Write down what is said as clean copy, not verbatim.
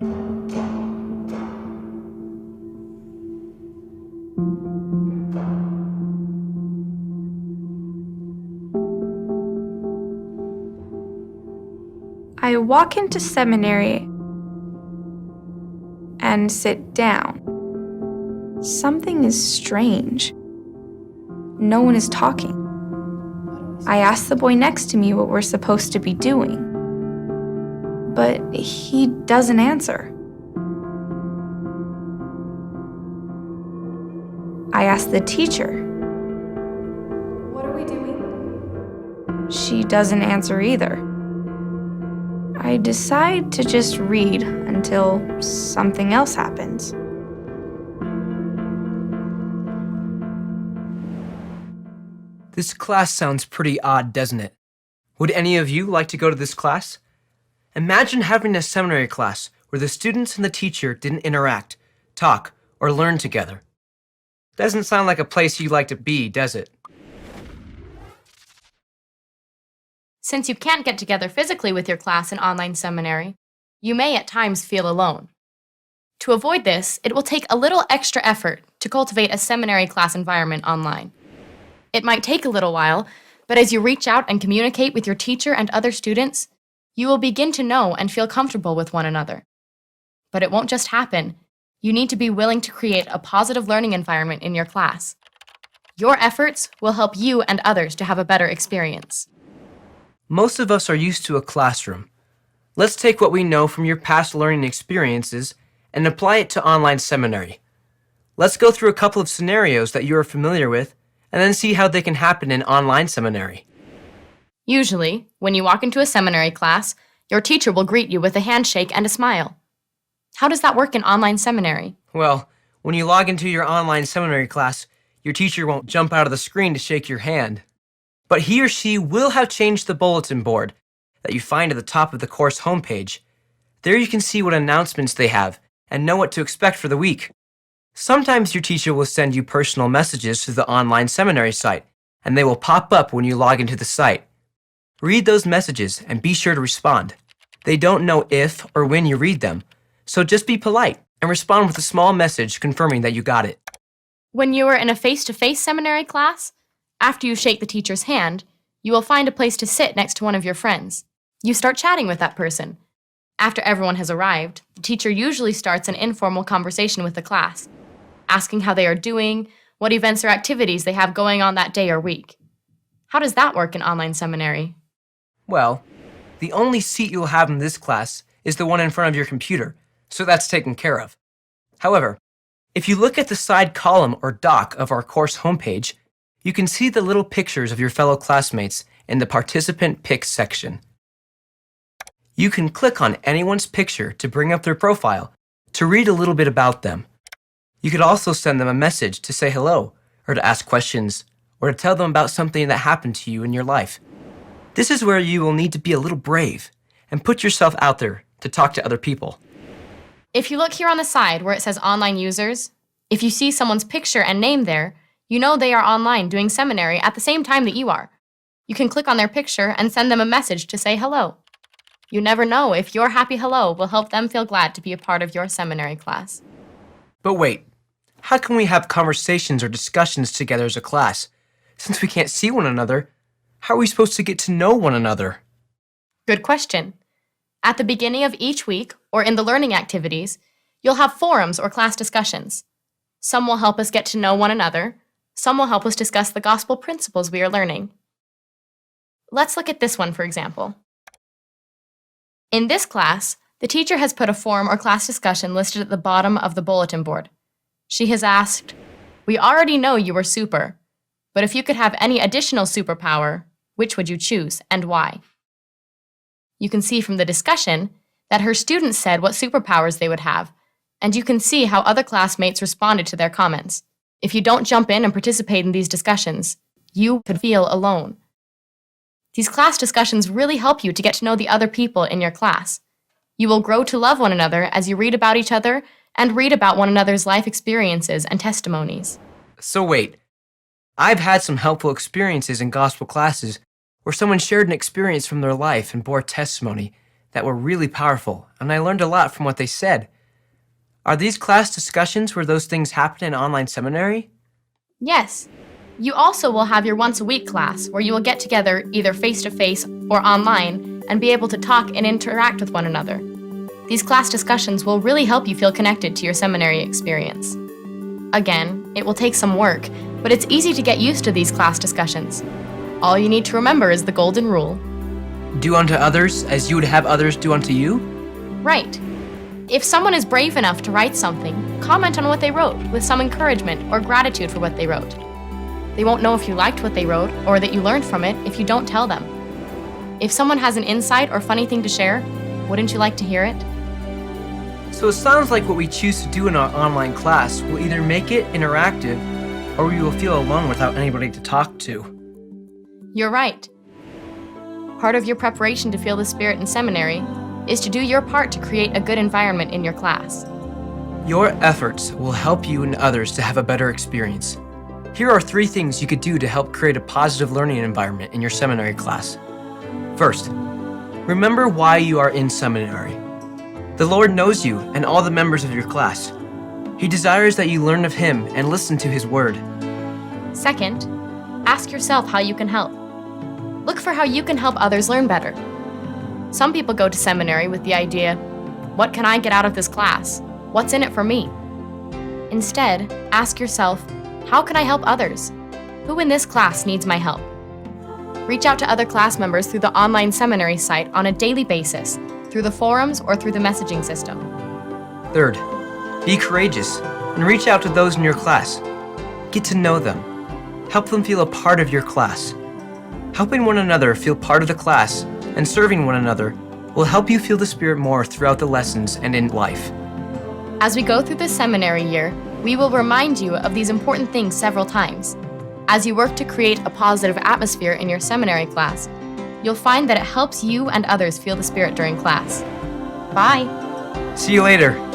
I walk into seminary and sit down. Something is strange. No one is talking. I ask the boy next to me what we're supposed to be doing, but he doesn't answer. I ask the teacher, "What are we doing?" She doesn't answer either. I decide to just read until something else happens. This class sounds pretty odd, doesn't it? Would any of you like to go to this class? Imagine having a seminary class where the students and the teacher didn't interact, talk, or learn together. Doesn't sound like a place you'd like to be, does it? Since you can't get together physically with your class in online seminary, you may at times feel alone. To avoid this, it will take a little extra effort to cultivate a seminary class environment online. It might take a little while, but as you reach out and communicate with your teacher and other students, you will begin to know and feel comfortable with one another. But it won't just happen. You need to be willing to create a positive learning environment in your class. Your efforts will help you and others to have a better experience. Most of us are used to a classroom. Let's take what we know from your past learning experiences and apply it to online seminary. Let's go through a couple of scenarios that you are familiar with and then see how they can happen in online seminary. Usually, when you walk into a seminary class, your teacher will greet you with a handshake and a smile. How does that work in online seminary? Well, when you log into your online seminary class, your teacher won't jump out of the screen to shake your hand. But he or she will have changed the bulletin board that you find at the top of the course homepage. There you can see what announcements they have and know what to expect for the week. Sometimes your teacher will send you personal messages to the online seminary site, and they will pop up when you log into the site. Read those messages and be sure to respond. They don't know if or when you read them, so just be polite and respond with a small message confirming that you got it. When you are in a face-to-face seminary class, after you shake the teacher's hand, you will find a place to sit next to one of your friends. You start chatting with that person. After everyone has arrived, the teacher usually starts an informal conversation with the class, asking how they are doing, what events or activities they have going on that day or week. How does that work in online seminary? Well, the only seat you'll have in this class is the one in front of your computer, so that's taken care of. However, if you look at the side column or dock of our course homepage, you can see the little pictures of your fellow classmates in the Participant Pics section. You can click on anyone's picture to bring up their profile, to read a little bit about them. You could also send them a message to say hello, or to ask questions, or to tell them about something that happened to you in your life. This is where you will need to be a little brave and put yourself out there to talk to other people. If you look here on the side where it says online users, if you see someone's picture and name there, you know they are online doing seminary at the same time that you are. You can click on their picture and send them a message to say hello. You never know if your happy hello will help them feel glad to be a part of your seminary class. But wait, how can we have conversations or discussions together as a class? Since we can't see one another, how are we supposed to get to know one another? Good question. At the beginning of each week, or in the learning activities, you'll have forums or class discussions. Some will help us get to know one another. Some will help us discuss the gospel principles we are learning. Let's look at this one, for example. In this class, the teacher has put a forum or class discussion listed at the bottom of the bulletin board. She has asked, "We already know you are super, but if you could have any additional superpower, which would you choose and why?" You can see from the discussion that her students said what superpowers they would have, and you can see how other classmates responded to their comments. If you don't jump in and participate in these discussions, you could feel alone. These class discussions really help you to get to know the other people in your class. You will grow to love one another as you read about each other and read about one another's life experiences and testimonies. So wait, I've had some helpful experiences in gospel classes where someone shared an experience from their life and bore testimony that were really powerful, and I learned a lot from what they said. Are these class discussions where those things happen in online seminary? Yes. You also will have your once-a-week class where you will get together either face-to-face or online and be able to talk and interact with one another. These class discussions will really help you feel connected to your seminary experience. Again, it will take some work, but it's easy to get used to these class discussions. All you need to remember is the golden rule. Do unto others as you would have others do unto you? Right. If someone is brave enough to write something, comment on what they wrote with some encouragement or gratitude for what they wrote. They won't know if you liked what they wrote or that you learned from it if you don't tell them. If someone has an insight or funny thing to share, wouldn't you like to hear it? So it sounds like what we choose to do in our online class will either make it interactive or we will feel alone without anybody to talk to. You're right. Part of your preparation to feel the Spirit in seminary is to do your part to create a good environment in your class. Your efforts will help you and others to have a better experience. Here are 3 things you could do to help create a positive learning environment in your seminary class. First, remember why you are in seminary. The Lord knows you and all the members of your class. He desires that you learn of Him and listen to His word. Second, ask yourself how you can help. Look for how you can help others learn better. Some people go to seminary with the idea, what can I get out of this class? What's in it for me? Instead, ask yourself, how can I help others? Who in this class needs my help? Reach out to other class members through the online seminary site on a daily basis, through the forums or through the messaging system. Third, be courageous and reach out to those in your class. Get to know them. Help them feel a part of your class. Helping one another feel part of the class and serving one another will help you feel the Spirit more throughout the lessons and in life. As we go through the seminary year, we will remind you of these important things several times. As you work to create a positive atmosphere in your seminary class, you'll find that it helps you and others feel the Spirit during class. Bye! See you later!